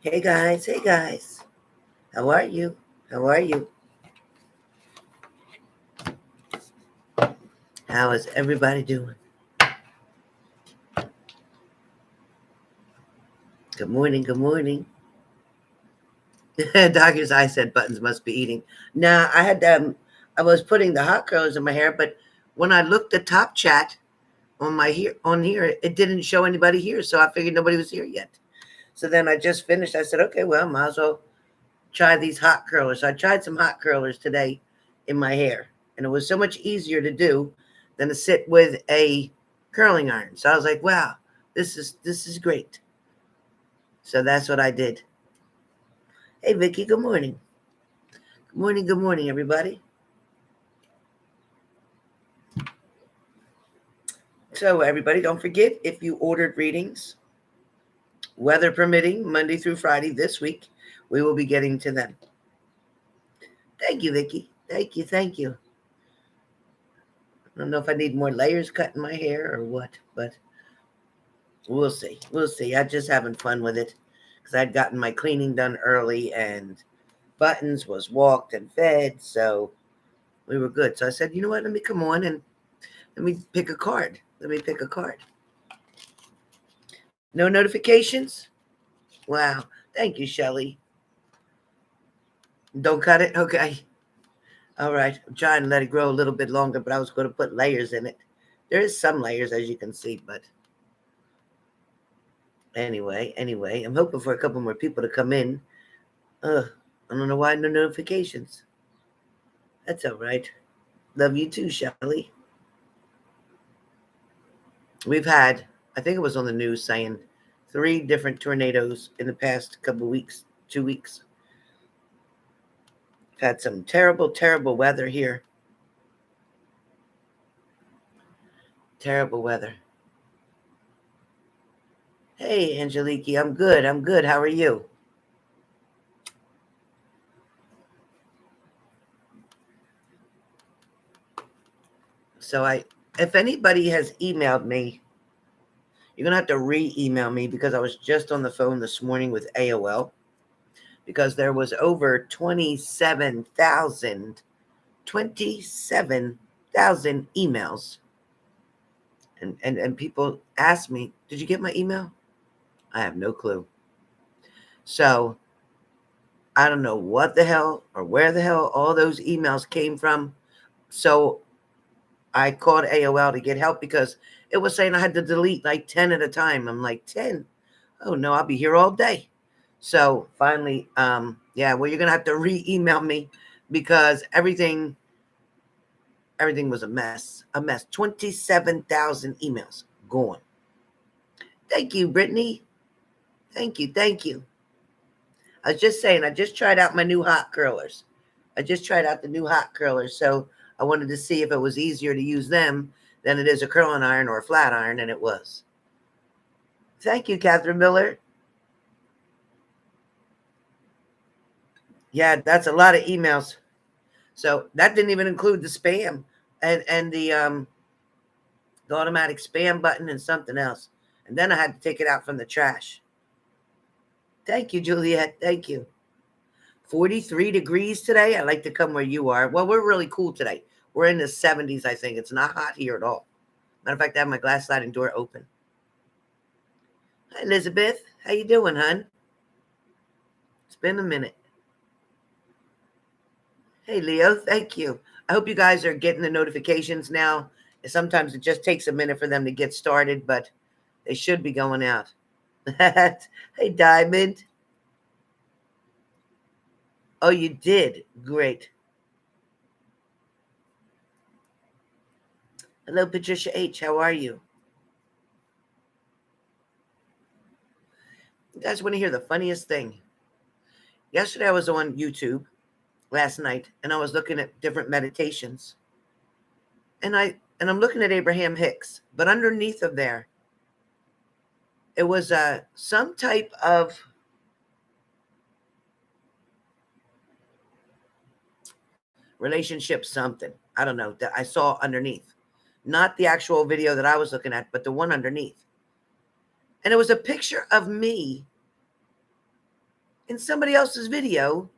Hey guys, hey guys. How are you? How are you? How is everybody doing? Good morning, good morning. Doctor's eye said buttons must be eating. Nah, I was putting the hot curlers in my hair, but when I looked the top chat on here, it didn't show anybody here, so I figured nobody was here yet. So then I just finished. I said, okay, well, might as well try these hot curlers. So I tried some hot curlers today in my hair, and it was so much easier to do than to sit with a curling iron. So I was like, wow, this is great. So that's what I did. Hey Vicky, good morning. Good morning, everybody. So everybody, don't forget if you ordered readings, weather permitting, Monday through Friday this week, we will be getting to them. Thank you, Vicky. Thank you, thank you. I don't know if I need more layers cut in my hair or what, but we'll see. We'll see. I'm just having fun with it because I'd gotten my cleaning done early and Buttons was walked and fed, so we were good. So I said, you know what? Let me come on and let me pick a card. Let me pick a card. No notifications? Wow. Thank you, Shelly. Don't cut it? Okay. All right. I'm trying to let it grow a little bit longer, but I was going to put layers in it. There is some layers, as you can see, but anyway, I'm hoping for a couple more people to come in. I don't know why no notifications. That's all right. Love you too, Shelly. We've had, I think it was on the news saying 3 different tornadoes in the past couple of weeks, 2 weeks. We've had some terrible, terrible weather here. Terrible weather. Hey, Angelique, I'm good. I'm good. How are you? So if anybody has emailed me, you're gonna have to re-email me because I was just on the phone this morning with AOL because there was over 27,000 emails. And people ask me, did you get my email? I have no clue. So I don't know what the hell or where the hell all those emails came from. So I called AOL to get help because it was saying I had to delete like 10 at a time. I'm like, 10? Oh no, I'll be here all day. So finally, yeah, well, you're gonna have to re-email me because everything was a mess. A mess. 27,000 emails gone. Thank you, Brittany. Thank you, thank you. I was just saying, I just tried out my new hot curlers. I just tried out the new hot curlers. So I wanted to see if it was easier to use them than it is a curling iron or a flat iron, and it was. Thank you, Catherine Miller. Yeah, that's a lot of emails. So that didn't even include the spam and the automatic spam button and something else. And then I had to take it out from the trash. Thank you, Juliet. Thank you. 43 degrees today. I like to come where you are. Well, we're really cool today. We're in the 70s, I think. It's not hot here at all. Matter of fact, I have my glass sliding door open. Hi, Elizabeth. How you doing, hon? It's been a minute. Hey, Leo. Thank you. I hope you guys are getting the notifications now. Sometimes it just takes a minute for them to get started, but they should be going out. Hey, Diamond. Oh, you did? Great. Hello, Patricia H. How are you? You guys want to hear the funniest thing? Yesterday I was on YouTube last night and I was looking at different meditations. And I'm looking at Abraham Hicks, but underneath of there it was some type of relationship something. I don't know that I saw underneath. Not the actual video that I was looking at, but the one underneath. And it was a picture of me in somebody else's video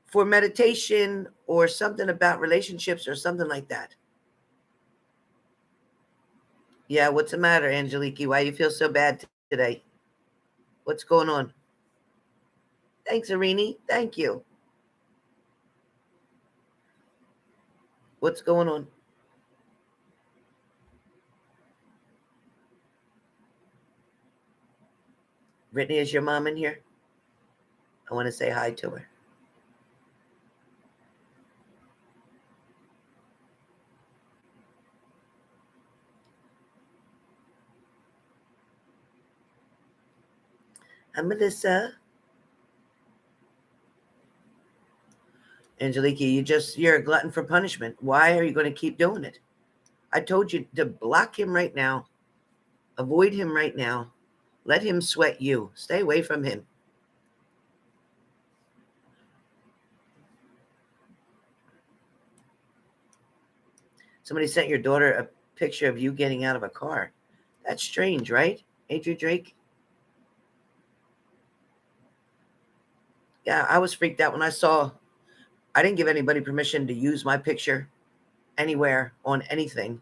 for meditation or something about relationships or something like that. Yeah, what's the matter, Angeliki? Why you feel so bad today? What's going on? Thanks, Irini. Thank you. What's going on? Brittany, is your mom in here? I want to say hi to her. Hi, Melissa. Angeliki, you're a glutton for punishment. Why are you going to keep doing it? I told you to block him right now. Avoid him right now. Let him sweat you. Stay away from him. Somebody sent your daughter a picture of you getting out of a car. That's strange, right, Adrian Drake? Yeah, I was freaked out when I saw. I didn't give anybody permission to use my picture anywhere on anything.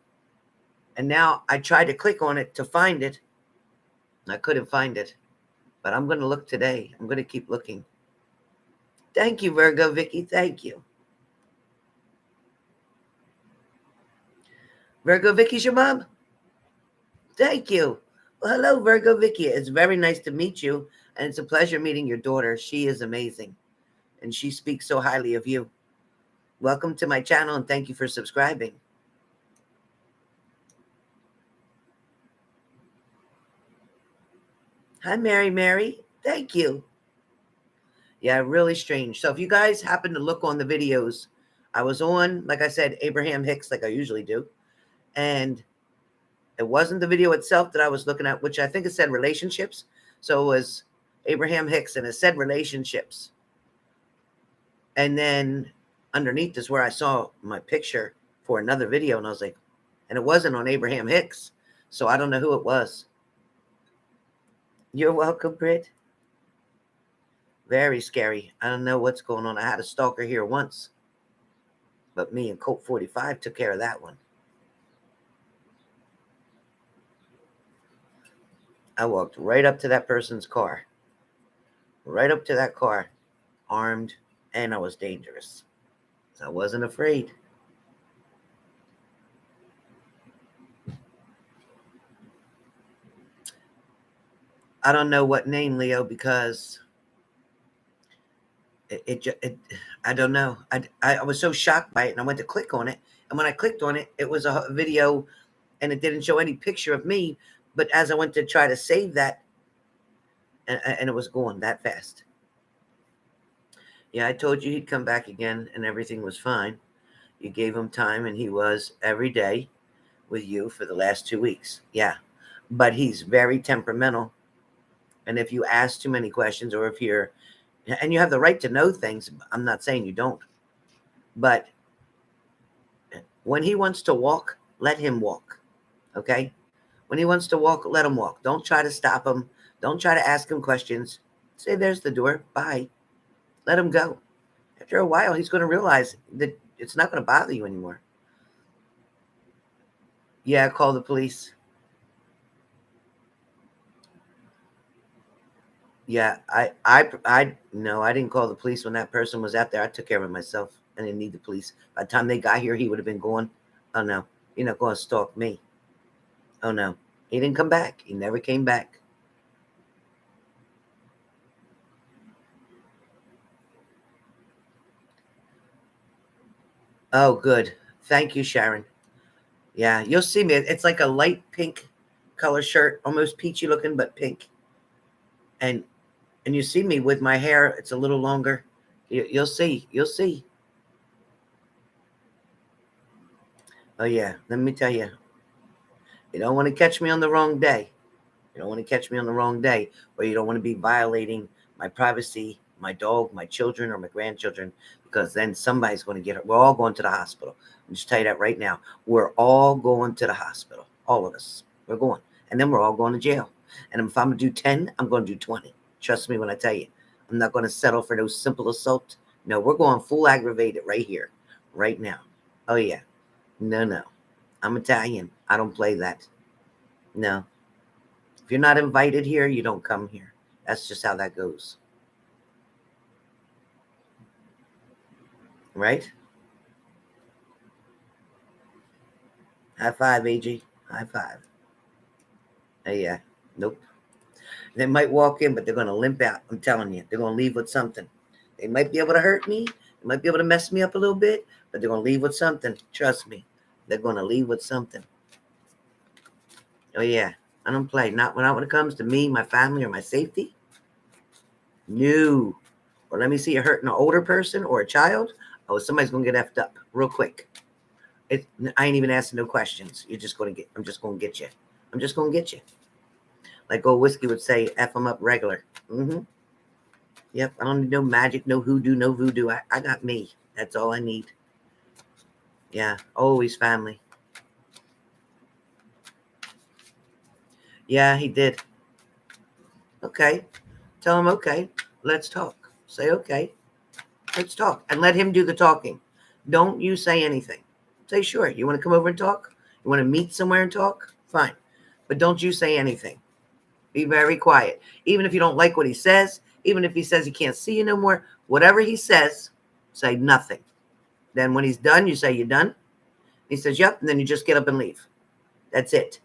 And now I tried to click on it to find it. I couldn't find it. But I'm going to look today. I'm going to keep looking. Thank you, Virgo Vicky. Thank you. Virgo Vicky's your mom? Thank you. Well, hello, Virgo Vicky. It's very nice to meet you. And it's a pleasure meeting your daughter. She is amazing. And she speaks so highly of you. Welcome to my channel and thank you for subscribing. Hi, Mary. Thank you. Yeah, really strange. So if you guys happen to look on the videos, I was on, like I said, Abraham Hicks, like I usually do. And it wasn't the video itself that I was looking at, which I think it said relationships. So it was Abraham Hicks and it said relationships. And then underneath is where I saw my picture for another video. And I was like, and it wasn't on Abraham Hicks. So I don't know who it was. You're welcome, Britt. Very scary. I don't know what's going on. I had a stalker here once. But me and Colt 45 took care of that one. I walked right up to that person's car. Right up to that car. Armed. And I was dangerous. So I wasn't afraid. I don't know what name, Leo, because I don't know. I was so shocked by it, and I went to click on it. And when I clicked on it, it was a video, and it didn't show any picture of me. But as I went to try to save that, and it was going that fast. Yeah, I told you he'd come back again, and everything was fine. You gave him time, and he was every day with you for the last 2 weeks. Yeah, but he's very temperamental. And if you ask too many questions, or if you're, and you have the right to know things, I'm not saying you don't, but when he wants to walk, let him walk. Okay? When he wants to walk, let him walk. Don't try to stop him. Don't try to ask him questions. Say, there's the door. Bye. Let him go. After a while, he's going to realize that it's not going to bother you anymore. Yeah, call the police. Yeah, no, I didn't call the police when that person was out there. I took care of it myself. I didn't need the police. By the time they got here, he would have been gone. Oh no, you're not going to stalk me. Oh no, he didn't come back. He never came back. Oh, good. Thank you, Sharon. Yeah, you'll see me. It's like a light pink color shirt, almost peachy looking, but pink. And you see me with my hair. It's a little longer. You'll see. You'll see. Oh yeah. Let me tell you. You don't want to catch me on the wrong day. You don't want to catch me on the wrong day, or you don't want to be violating my privacy, my dog, my children, or my grandchildren, because then somebody's going to get it. We're all going to the hospital. I'm just tell you that right now. We're all going to the hospital. All of us. We're going. And then we're all going to jail. And if I'm going to do 10, I'm going to do 20. Trust me when I tell you. I'm not going to settle for no simple assault. No, we're going full aggravated right here, right now. Oh, yeah. No. I'm Italian. I don't play that. No. If you're not invited here, you don't come here. That's just how that goes. Right? High five, AG. High five. Yeah. Nope. They might walk in, but they're going to limp out. I'm telling you. They're going to leave with something. They might be able to hurt me. They might be able to mess me up a little bit, but they're going to leave with something. Trust me. They're going to leave with something. Oh, yeah. I don't play. Not when it comes to me, my family, or my safety. No. Or let me see you hurting an older person or a child. Oh, somebody's going to get effed up real quick. I ain't even asking no questions. I'm just going to get you. I'm just going to get you. Like old Whiskey would say, F them up regular. Mm-hmm. Yep. I don't need no magic, no hoodoo, no voodoo. I got me. That's all I need. Yeah. Always family. Yeah, he did. Okay. Tell him, okay, let's talk. Say, okay, let's talk. And let him do the talking. Don't you say anything. Say, sure, you want to come over and talk? You want to meet somewhere and talk? Fine. But don't you say anything. Be very quiet. Even if you don't like what he says, even if he says he can't see you no more, whatever he says, say nothing. Then when he's done, you say, you done? He says, yep. And then you just get up and leave. That's it.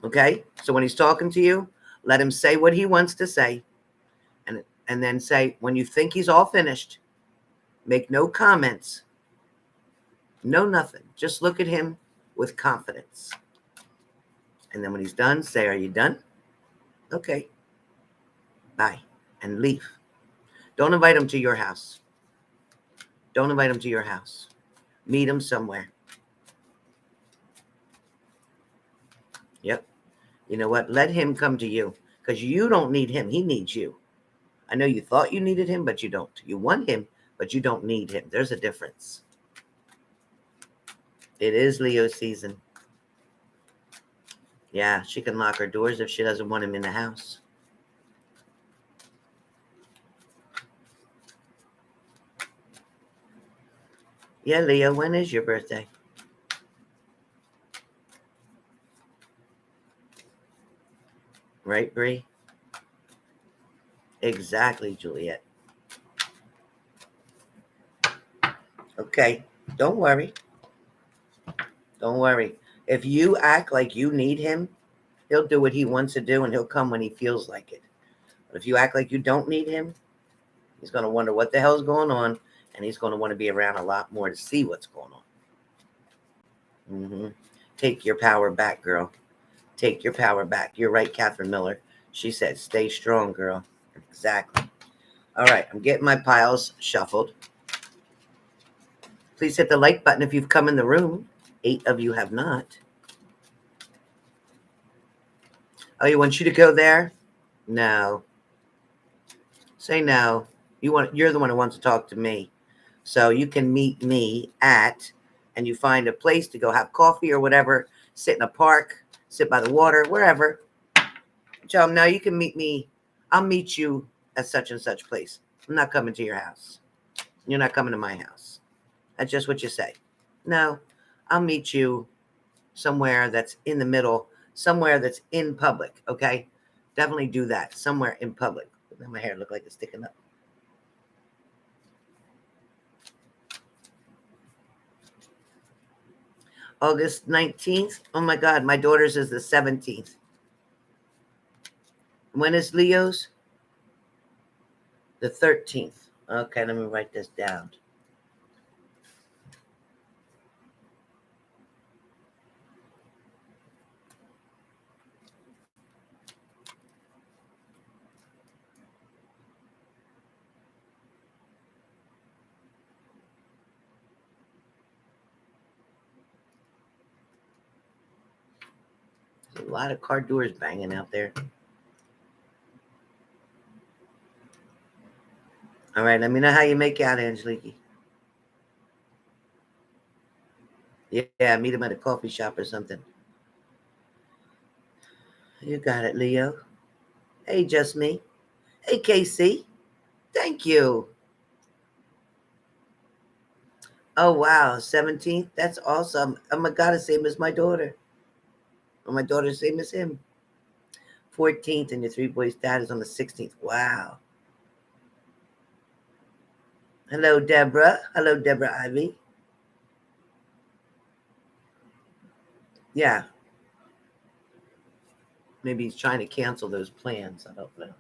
Okay? So when he's talking to you, let him say what he wants to say. And then say, when you think he's all finished, make no comments. No nothing. Just look at him with confidence. And then when he's done, say, are you done? Okay. Bye. And leave. Don't invite him to your house. Don't invite him to your house. Meet him somewhere. Yep. You know what? Let him come to you because you don't need him. He needs you. I know you thought you needed him, but you don't. You want him, but you don't need him. There's a difference. It is Leo season. Yeah, she can lock her doors if she doesn't want him in the house. Yeah, Leo, when is your birthday? Right, Bree? Exactly, Juliet. Okay, don't worry. Don't worry. If you act like you need him, he'll do what he wants to do and he'll come when he feels like it. But if you act like you don't need him, he's going to wonder what the hell's going on and he's going to want to be around a lot more to see what's going on. Mm-hmm. Take your power back, girl. Take your power back. You're right, Catherine Miller. She said, stay strong, girl. Exactly. All right, I'm getting my piles shuffled. Please hit the like button if you've come in the room. 8 of you have not. Oh, you want you to go there? No. Say no. You're the one who wants to talk to me. So you can meet me and you find a place to go have coffee or whatever, sit in a park, sit by the water, wherever. Tell them, no, you can meet me. I'll meet you at such and such place. I'm not coming to your house. You're not coming to my house. That's just what you say. No, I'll meet you somewhere that's in the middle, somewhere that's in public, okay? Definitely do that, somewhere in public. My hair look like it's sticking up. August 19th. Oh my God, my daughter's is the 17th. When is Leo's? The 13th. Okay, let me write this down. There's a lot of car doors banging out there. All right, let me know how you make out, Angelique. Yeah, meet him at a coffee shop or something. You got it, Leo. Hey, just me. Hey, Casey. Thank you. Oh, wow. 17th. That's awesome. Oh, my God, the same as my daughter. Oh, my daughter's same as him. 14th, and your three boys' dad is on the 16th. Wow. Hello, Deborah. Hello, Deborah Ivy. Yeah. Maybe he's trying to cancel those plans. I don't know.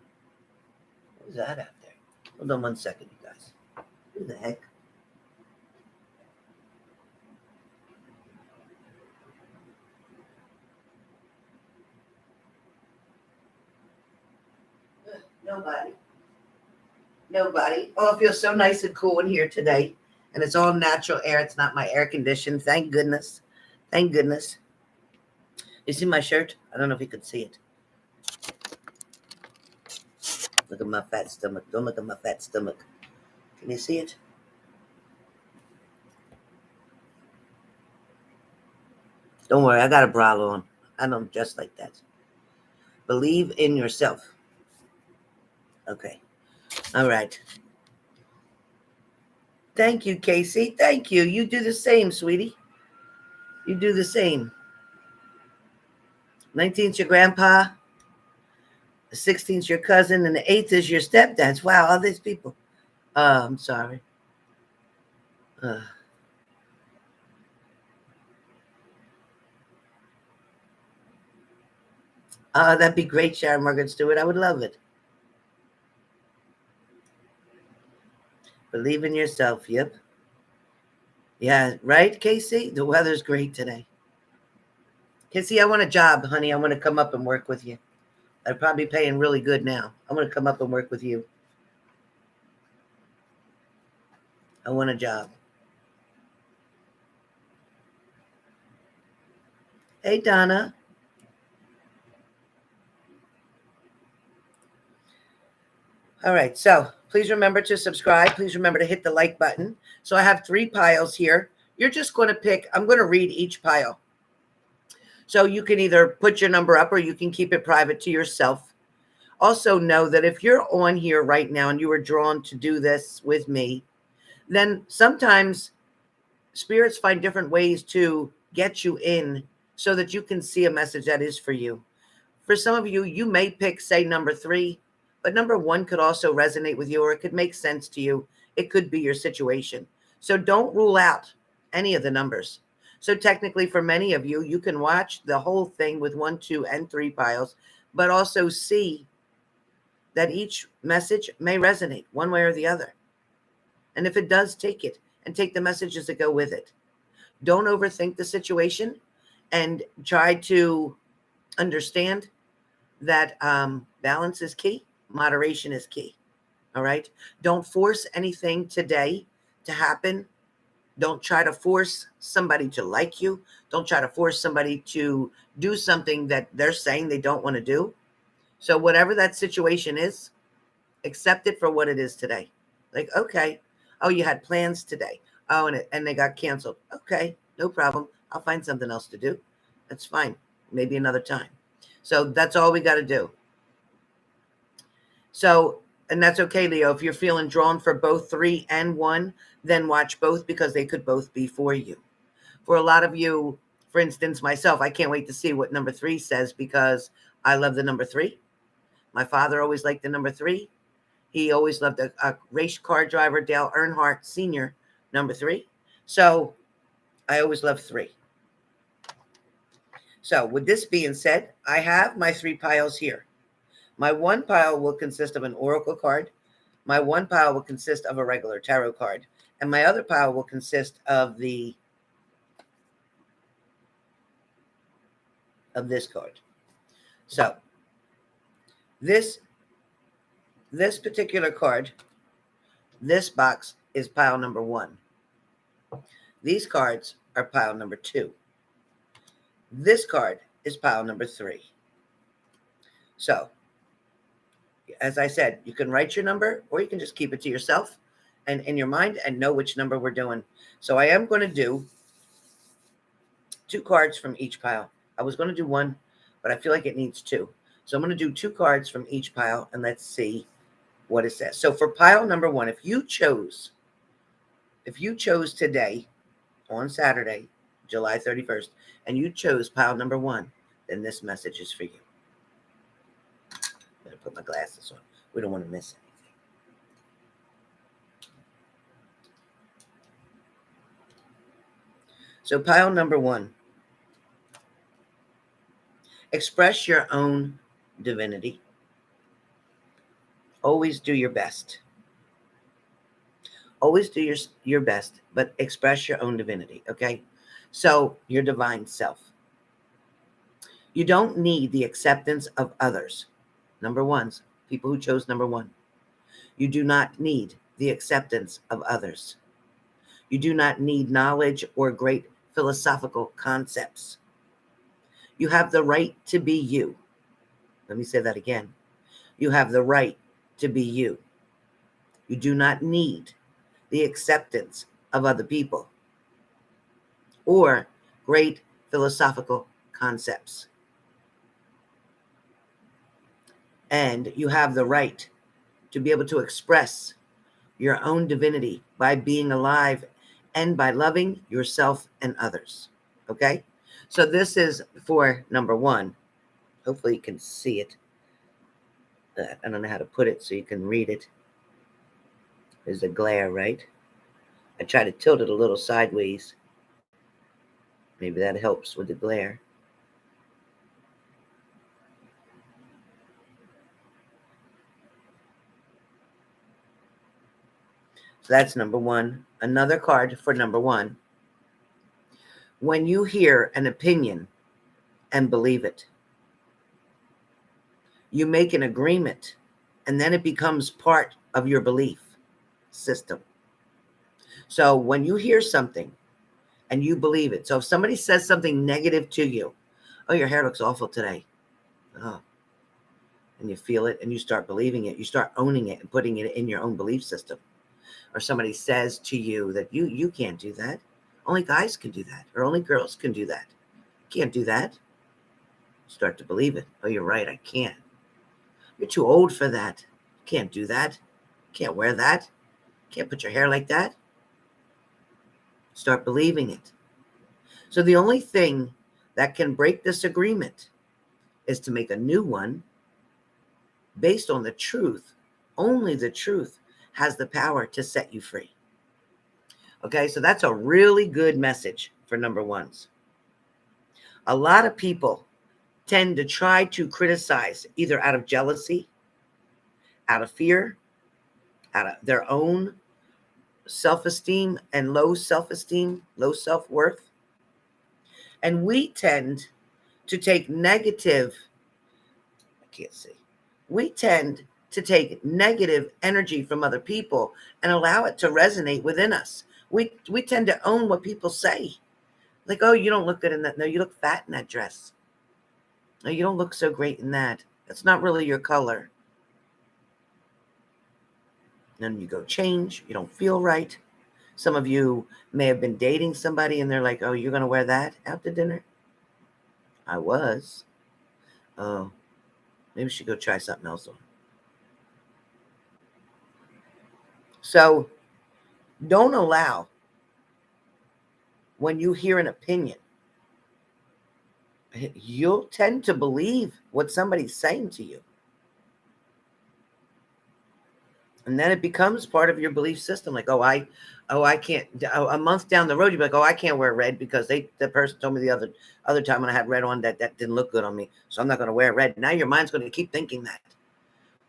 What was that out there? Hold on 1 second, you guys. Who the heck? Nobody. Nobody. Oh, it feels so nice and cool in here today. And it's all natural air. It's not my air conditioned. Thank goodness. Thank goodness. You see my shirt? I don't know if you could see it. Look at my fat stomach. Don't look at my fat stomach. Can you see it? Don't worry, I got a bra on. I don't dress like that. Believe in yourself. Okay. All right. Thank you, Casey. Thank you. You do the same, sweetie. You do the same. 19th, your grandpa. The 16th, your cousin. And the 8th is your stepdad. Wow, all these people. I'm sorry. That'd be great, Sharon Margaret Stewart. I would love it. Believe in yourself. Yep. Yeah, right, Casey? The weather's great today. Casey, I want a job, honey. I want to come up and work with you. They're probably paying really good now. I want to come up and work with you. I want a job. Hey, Donna. All right, so please remember to subscribe. Please remember to hit the like button. So I have 3 piles here. You're just going to pick, I'm going to read each pile. So you can either put your number up or you can keep it private to yourself. Also know that if you're on here right now and you were drawn to do this with me, then sometimes spirits find different ways to get you in so that you can see a message that is for you. For some of you, you may pick, say, number 3, but number 1 could also resonate with you, or it could make sense to you. It could be your situation. So don't rule out any of the numbers. So technically, for many of you, you can watch the whole thing with 1, 2, and 3 piles, but also see that each message may resonate one way or the other. And if it does, take it and take the messages that go with it. Don't overthink the situation and try to understand that balance is key. Moderation is key. All right. Don't force anything today to happen. Don't try to force somebody to like you. Don't try to force somebody to do something that they're saying they don't want to do. So whatever that situation is, accept it for what it is today. Like, okay, oh, you had plans today. Oh, and they got canceled. Okay, no problem. I'll find something else to do. That's fine. Maybe another time. So that's all we got to do. So, and that's okay, Leo. If you're feeling drawn for both 3 and 1, then watch both because they could both be for you. For a lot of you, for instance, myself, I can't wait to see what number 3 says because I love the number 3. My father always liked the number 3. He always loved a race car driver, Dale Earnhardt Sr., number 3. So I always loved 3. So with this being said, I have my 3 piles here. My 1 pile will consist of an oracle card. My 1 pile will consist of a regular tarot card. And my other pile will consist of this card. So this particular card, this box is pile number 1. These cards are pile number 2. This card is pile number 3. So, as I said, you can write your number or you can just keep it to yourself and in your mind and know which number we're doing. So I am going to do 2 cards from each pile. I was going to do 1, but I feel like it needs two. So I'm going to do 2 cards from each pile, and let's see what it says. So for pile number 1, if you chose today on Saturday, July 31st, and you chose pile number 1, then this message is for you. I'm going to put my glasses on. We don't want to miss anything. So pile number 1, express your own divinity. Always do your best. Always do your best, but express your own divinity, okay? So your divine self. You don't need the acceptance of others. Number 1s, people who chose number 1. You do not need the acceptance of others. You do not need knowledge or great philosophical concepts. You have the right to be you. Let me say that again. You have the right to be you. You do not need the acceptance of other people or great philosophical concepts. And you have the right to be able to express your own divinity by being alive and by loving yourself and others. Okay? So this is for number 1. Hopefully you can see it. I don't know how to put it so you can read it. There's a glare, right? I try to tilt it a little sideways. Maybe that helps with the glare. So that's number 1. Another card for number 1. When you hear an opinion and believe it, you make an agreement, and then it becomes part of your belief system. So when you hear something and you believe it, so if somebody says something negative to you, oh, your hair looks awful today. Oh, and you feel it and you start believing it. You start owning it and putting it in your own belief system. Or somebody says to you that you can't do that. Only guys can do that. Or only girls can do that. Can't do that. Start to believe it. Oh, you're right. I can't. You're too old for that. Can't do that. Can't wear that. Can't put your hair like that. Start believing it. So the only thing that can break this agreement is to make a new one based on the truth. Only the truth has the power to set you free. Okay, so that's a really good message for number 1s. A lot of people tend to try to criticize either out of jealousy, out of fear, out of their own self-esteem and low self-esteem, low self-worth. And we tend to take negative, we tend to take negative energy from other people and allow it to resonate within us. We tend to own what people say. Like, oh, you don't look good in that. No, you look fat in that dress. No, you don't look so great in that. That's not really your color. Then you go change. You don't feel right. Some of you may have been dating somebody and they're like, oh, you're going to wear that out to dinner? I was. Oh, maybe we should go try something else on. So don't allow, when you hear an opinion, you'll tend to believe what somebody's saying to you. And then it becomes part of your belief system. Like, I can't. A month down the road, you'll be like, oh, I can't wear red because the person told me the other time when I had red on that didn't look good on me. So I'm not going to wear red. Now your mind's going to keep thinking that.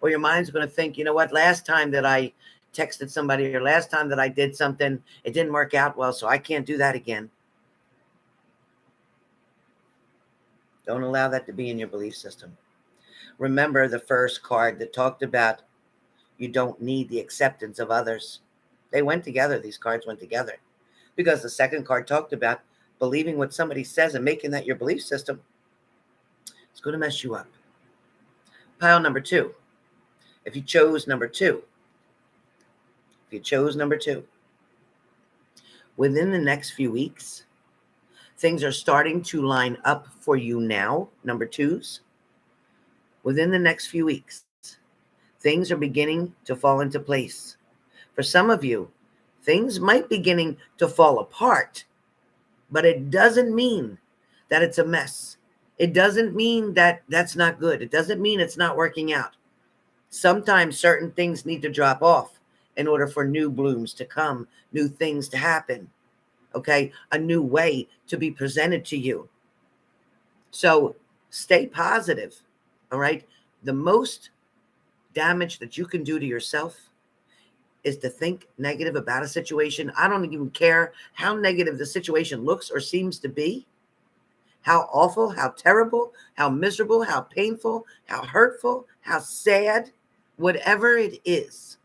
Or your mind's going to think, you know what, last time that I texted somebody or last time that I did something, it didn't work out well, so I can't do that again. Don't allow that to be in your belief system. Remember the first card that talked about you don't need the acceptance of others. They went together. These cards went together because the second card talked about believing what somebody says and making that your belief system. It's going to mess you up. Pile number 2. If you chose number 2, within the next few weeks, Things are starting to line up for you now, number twos. Within the next few weeks, things are beginning to fall into place. For some of you, things might be beginning to fall apart, but it doesn't mean that it's a mess. It doesn't mean that that's not good. It doesn't mean it's not working out. Sometimes certain things need to drop off in order for new blooms to come, new things to happen, okay? A new way to be presented to you. So stay positive, all right? The most damage that you can do to yourself is to think negative about a situation. I don't even care how negative the situation looks or seems to be, how awful, how terrible, how miserable, how painful, how hurtful, how sad, whatever it is.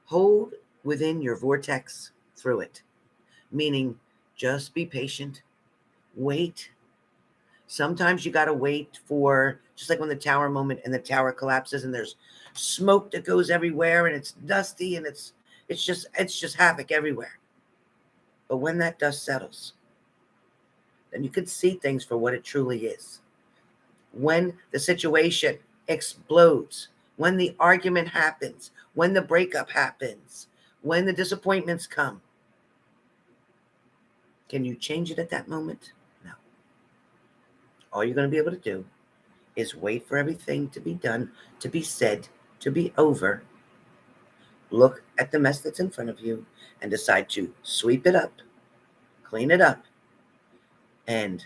Hold within your vortex through it, meaning just be patient, wait. Sometimes you got to wait for, just like when the tower moment and the tower collapses and there's smoke that goes everywhere and it's dusty and it's just havoc everywhere. But when that dust settles, then you can see things for what it truly is. When the situation explodes, when the argument happens, when the breakup happens, when the disappointments come, can you change it at that moment? No. All you're going to be able to do is wait for everything to be done, to be said, to be over. Look at the mess that's in front of you and decide to sweep it up, clean it up, and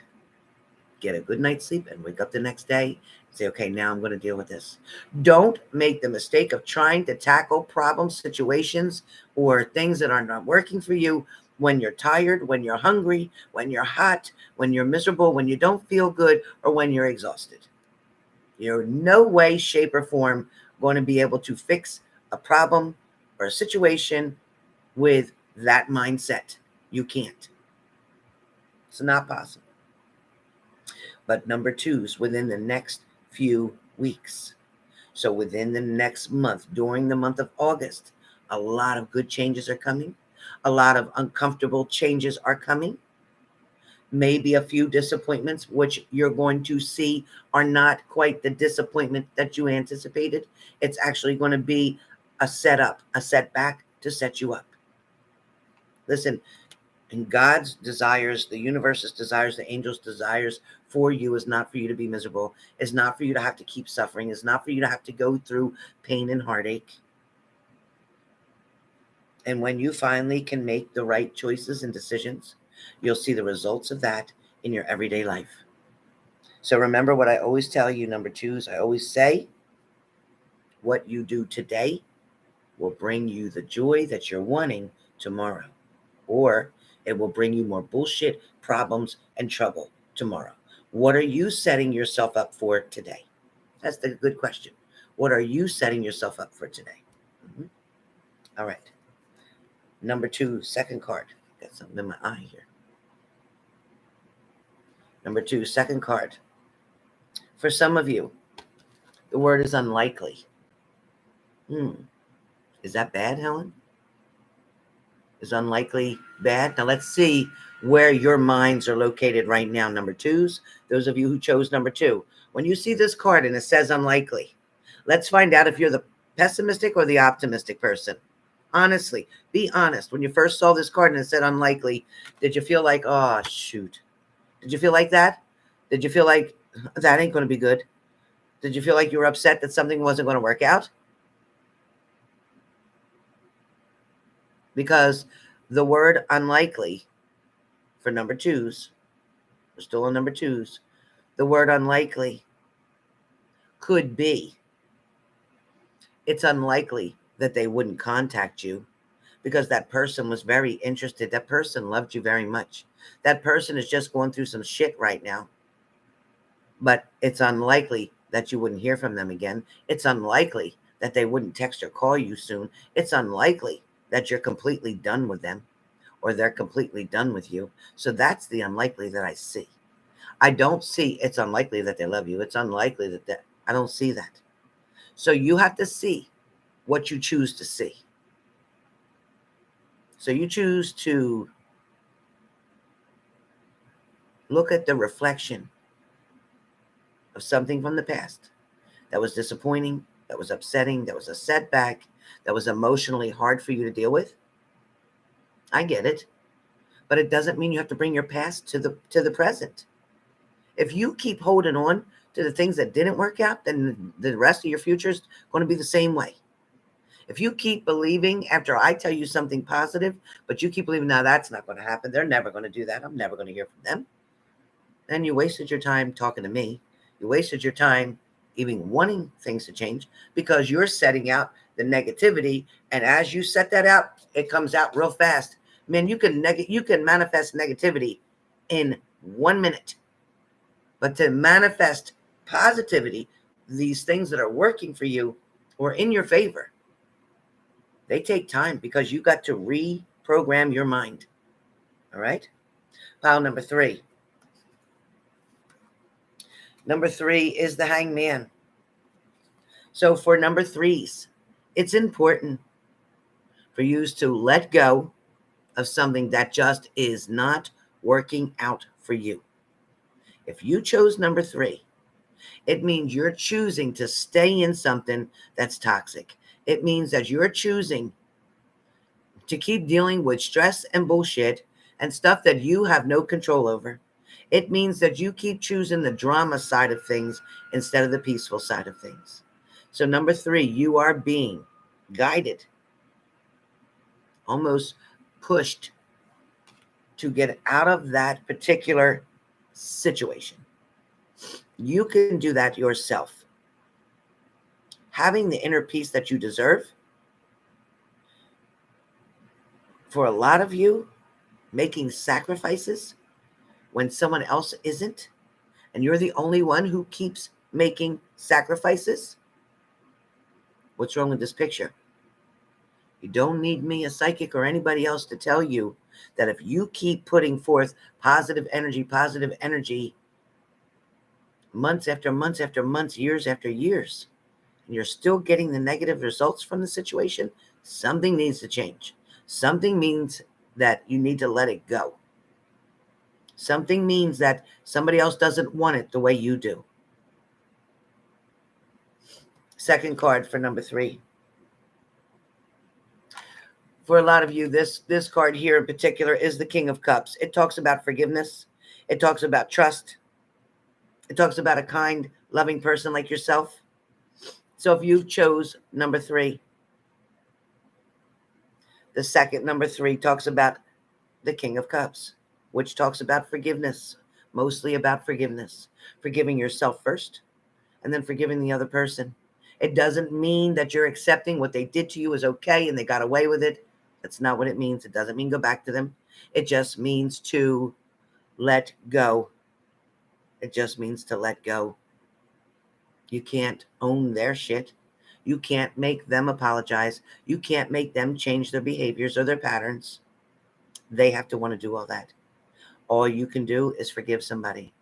get a good night's sleep and wake up the next day and say, okay, now I'm going to deal with this. Don't make the mistake of trying to tackle problems, situations, or things that are not working for you when you're tired, when you're hungry, when you're hot, when you're miserable, when you don't feel good, or when you're exhausted. You're no way, shape, or form going to be able to fix a problem or a situation with that mindset. You can't. It's not possible. But number twos, within the next few weeks. So within the next month, during the month of August, a lot of good changes are coming. A lot of uncomfortable changes are coming. Maybe a few disappointments, which you're going to see are not quite the disappointment that you anticipated. It's actually going to be a setup, a setback to set you up. Listen, and God's desires, the universe's desires, the angels' desires for you is not for you to be miserable. It's not for you to have to keep suffering. It's not for you to have to go through pain and heartache. And when you finally can make the right choices and decisions, you'll see the results of that in your everyday life. So remember what I always tell you, number twos, I always say, what you do today will bring you the joy that you're wanting tomorrow. Or it will bring you more bullshit, problems, and trouble tomorrow. What are you setting yourself up for today? That's the good question. What are you setting yourself up for today? Mm-hmm. All right. Number two, second card. Got something in my eye here. Number two, second card. For some of you, the word is unlikely. Is that bad, Helen? Is unlikely bad? Now let's see where your minds are located right now. Number twos, those of you who chose number two. When you see this card and it says unlikely, let's find out if you're the pessimistic or the optimistic person. Honestly, be honest. When you first saw this card and it said unlikely, did you feel like, oh, shoot? Did you feel like that? Did you feel like that ain't going to be good? Did you feel like you were upset that something wasn't going to work out? Because the word unlikely for number twos, we're still on number twos, the word unlikely could be, it's unlikely that they wouldn't contact you because that person was very interested. That person loved you very much. That person is just going through some shit right now. But it's unlikely that you wouldn't hear from them again. It's unlikely that they wouldn't text or call you soon. It's unlikely that you're completely done with them or they're completely done with you. So that's the unlikely that I see. I don't see it's unlikely that they love you. It's unlikely that I don't see that. So you have to see what you choose to see. So you choose to look at the reflection of something from the past that was disappointing, that was upsetting, that was a setback, that was emotionally hard for you to deal with. I get it. But it doesn't mean you have to bring your past to the present. If you keep holding on to the things that didn't work out, then the rest of your future is going to be the same way. If you keep believing after I tell you something positive, but you keep believing, now that's not going to happen, they're never going to do that, I'm never going to hear from them, then you wasted your time talking to me. You wasted your time even wanting things to change because you're setting out the negativity. And as you set that out, it comes out real fast. Man, you can manifest negativity in 1 minute. But to manifest positivity, these things that are working for you or in your favor, they take time because you got to reprogram your mind. All right? Pile number 3. Number 3 is the hangman. So for number 3s, it's important for you to let go of something that just is not working out for you. If you chose number 3, it means you're choosing to stay in something that's toxic. It means that you're choosing to keep dealing with stress and bullshit and stuff that you have no control over. It means that you keep choosing the drama side of things instead of the peaceful side of things. So number 3, you are being guided, almost pushed to get out of that particular situation. You can do that yourself. Having the inner peace that you deserve, for a lot of you, making sacrifices when someone else isn't, and you're the only one who keeps making sacrifices. What's wrong with this picture? You don't need me, a psychic, or anybody else to tell you that if you keep putting forth positive energy, months after months after months, years after years, and you're still getting the negative results from the situation, something needs to change. Something means that you need to let it go. Something means that somebody else doesn't want it the way you do. Second card for number 3. For a lot of you, this card here in particular is the King of Cups. It talks about forgiveness. It talks about trust. It talks about a kind, loving person like yourself. So if you chose number 3, the second number 3 talks about the King of Cups, which talks about forgiveness, mostly about forgiveness, forgiving yourself first, and then forgiving the other person. It doesn't mean that you're accepting what they did to you is okay and they got away with it. That's not what it means. It doesn't mean go back to them. It just means to let go. It just means to let go. You can't own their shit. You can't make them apologize. You can't make them change their behaviors or their patterns. They have to want to do all that. All you can do is forgive somebody.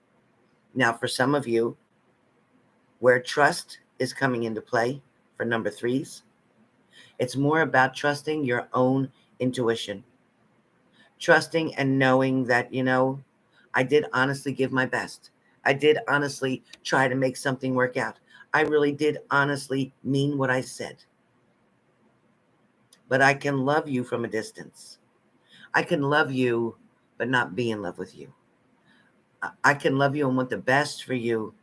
Now, for some of you, where trust is coming into play for number 3s, it's more about trusting your own intuition. Trusting and knowing that, I did honestly give my best. I did honestly try to make something work out. I really did honestly mean what I said. But I can love you from a distance. I can love you, but not be in love with you. I can love you and want the best for you,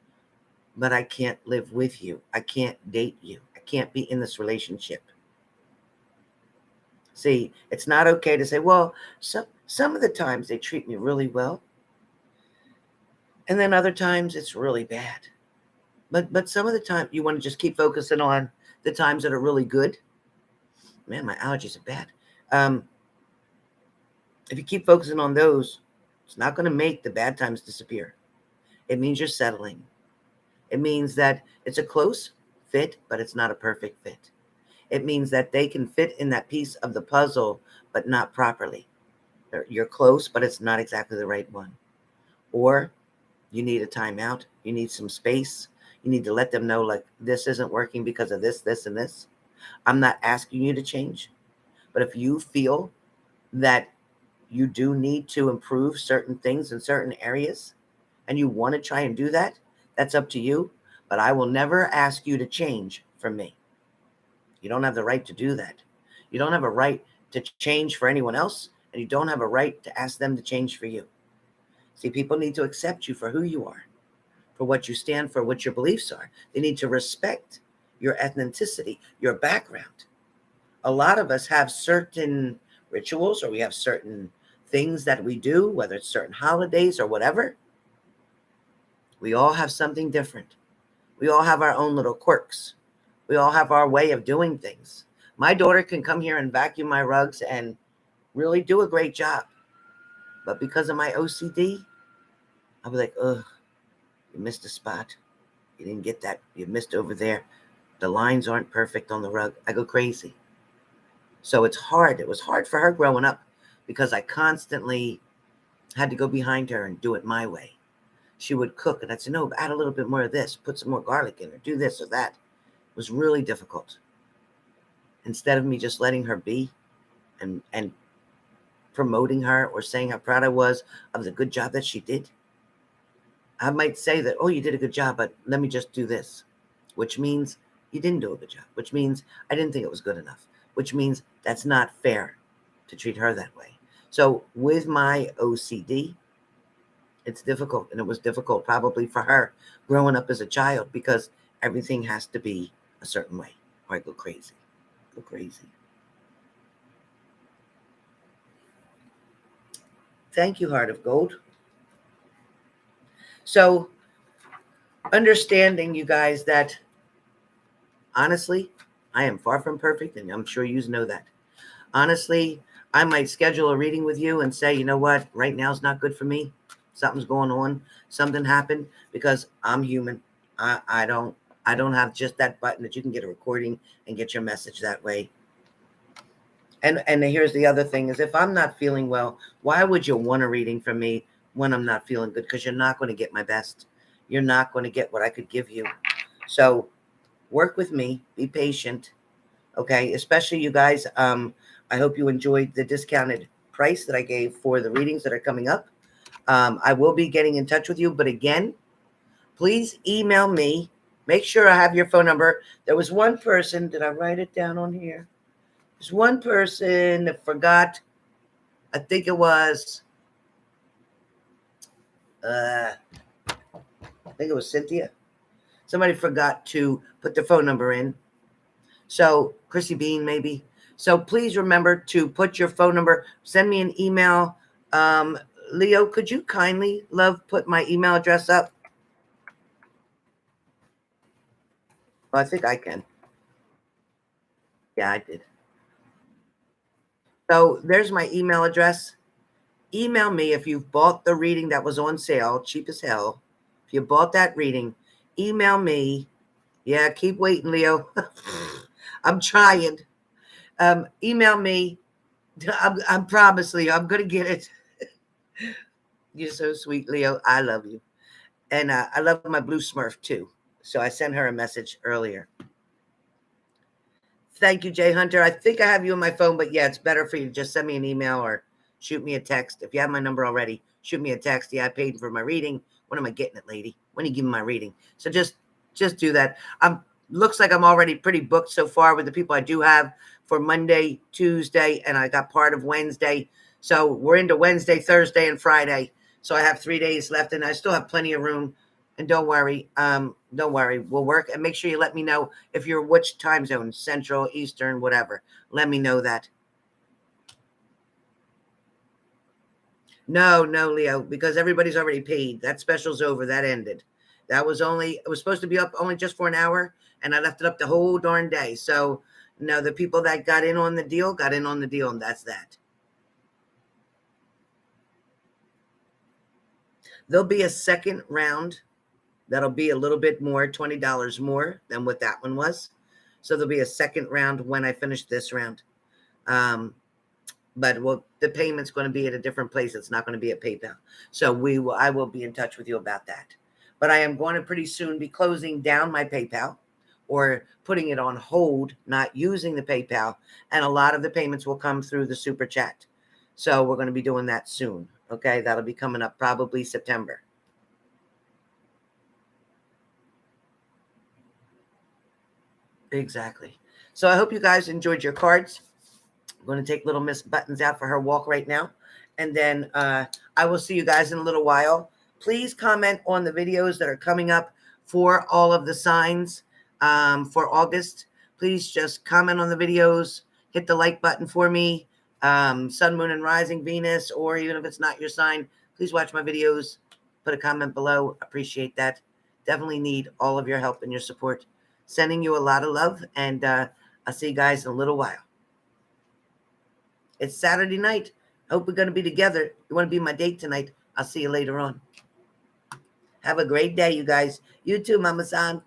but I can't live with you. I can't date you. I can't be in this relationship. See, it's not okay to say, well, some of the times they treat me really well. And then other times it's really bad. But some of the time you want to just keep focusing on the times that are really good. Man, my allergies are bad. If you keep focusing on those, it's not going to make the bad times disappear. It means you're settling. It means that it's a close fit, but it's not a perfect fit. It means that they can fit in that piece of the puzzle, but not properly. You're close, but it's not exactly the right one. Or you need a timeout. You need some space. You need to let them know, like, this isn't working because of this, this, and this. I'm not asking you to change. But if you feel that you do need to improve certain things in certain areas, and you want to try and do that, that's up to you. But I will never ask you to change for me. You don't have the right to do that. You don't have a right to change for anyone else, and you don't have a right to ask them to change for you. See, people need to accept you for who you are, for what you stand for, what your beliefs are. They need to respect your ethnicity, your background. A lot of us have certain rituals, or we have certain things that we do, whether it's certain holidays or whatever. We all have something different. We all have our own little quirks. We all have our way of doing things. My daughter can come here and vacuum my rugs and really do a great job. But because of my OCD, I'll be like, ugh, you missed a spot. You didn't get that. You missed over there. The lines aren't perfect on the rug. I go crazy. So it's hard. It was hard for her growing up because I constantly had to go behind her and do it my way. She would cook, and I'd say, no, add a little bit more of this. Put some more garlic in, or do this or that. It was really difficult. Instead of me just letting her be and promoting her or saying how proud I was of the good job that she did, I might say that, oh, you did a good job, but let me just do this, which means you didn't do a good job, which means I didn't think it was good enough, which means that's not fair to treat her that way. So with my OCD, it's difficult, and it was difficult probably for her growing up as a child because everything has to be a certain way or I go crazy. Go crazy. Thank you, Heart of Gold. So understanding, you guys, that honestly, I am far from perfect, and I'm sure you know that. Honestly, I might schedule a reading with you and say, you know what, right now is not good for me. Something's going on. Something happened, because I'm human. I don't have just that button that you can get a recording and get your message that way. And here's the other thing is, if I'm not feeling well, why would you want a reading from me when I'm not feeling good? Because you're not going to get my best. You're not going to get what I could give you. So work with me. Be patient. Okay. Especially you guys. I hope you enjoyed the discounted price that I gave for the readings that are coming up. I will be getting in touch with you. But again, please email me. Make sure I have your phone number. There was one person. Did I write it down on here? There's one person that forgot. I think it was Cynthia. Somebody forgot to put their phone number in. So Chrissy Bean, maybe. So please remember to put your phone number. Send me an email. Leo, could you kindly, love, put my email address up? Well, I think I can. Yeah, I did. So there's my email address. Email me if you've bought the reading that was on sale, cheap as hell. If you bought that reading, email me. Yeah, keep waiting, Leo. I'm trying. Email me. I'm promise, Leo. I'm going to get it. You're so sweet, Leo. I love you. And I love my blue Smurf, too. So I sent her a message earlier. Thank you, Jay Hunter. I think I have you on my phone, but yeah, it's better for you to just send me an email or shoot me a text. If you have my number already, shoot me a text. Yeah, I paid for my reading. When am I getting it, lady? When are you giving my reading? So just do that. Looks like I'm already pretty booked so far with the people I do have for Monday, Tuesday, and I got part of Wednesday. So we're into Wednesday, Thursday, and Friday. So I have 3 days left, and I still have plenty of room. And don't worry. We'll work, and make sure you let me know if you're which time zone, Central, Eastern, whatever. Let me know that. No, Leo, because everybody's already paid. That special's over. That ended. It was supposed to be up only just for an hour, and I left it up the whole darn day. So no, the people that got in on the deal, and that's that. There'll be a second round. That'll be a little bit more, $20 more than what that one was. So there'll be a second round when I finish this round. But the payment's going to be at a different place. It's not going to be at PayPal. So I will be in touch with you about that. But I am going to pretty soon be closing down my PayPal or putting it on hold, not using the PayPal. And a lot of the payments will come through the Super Chat. So we're going to be doing that soon. Okay, that'll be coming up probably September. Exactly. So I hope you guys enjoyed your cards. I'm going to take little Miss Buttons out for her walk right now. And then I will see you guys in a little while. Please comment on the videos that are coming up for all of the signs for August. Please just comment on the videos. Hit the like button for me. Sun, Moon, and Rising Venus, or even if it's not your sign, please watch my videos. Put a comment below. Appreciate that. Definitely need all of your help and your support. Sending you a lot of love, and I'll see you guys in a little while. It's Saturday night. Hope we're going to be together. You want to be my date tonight? I'll see you later on. Have a great day, you guys. You too, Mama San.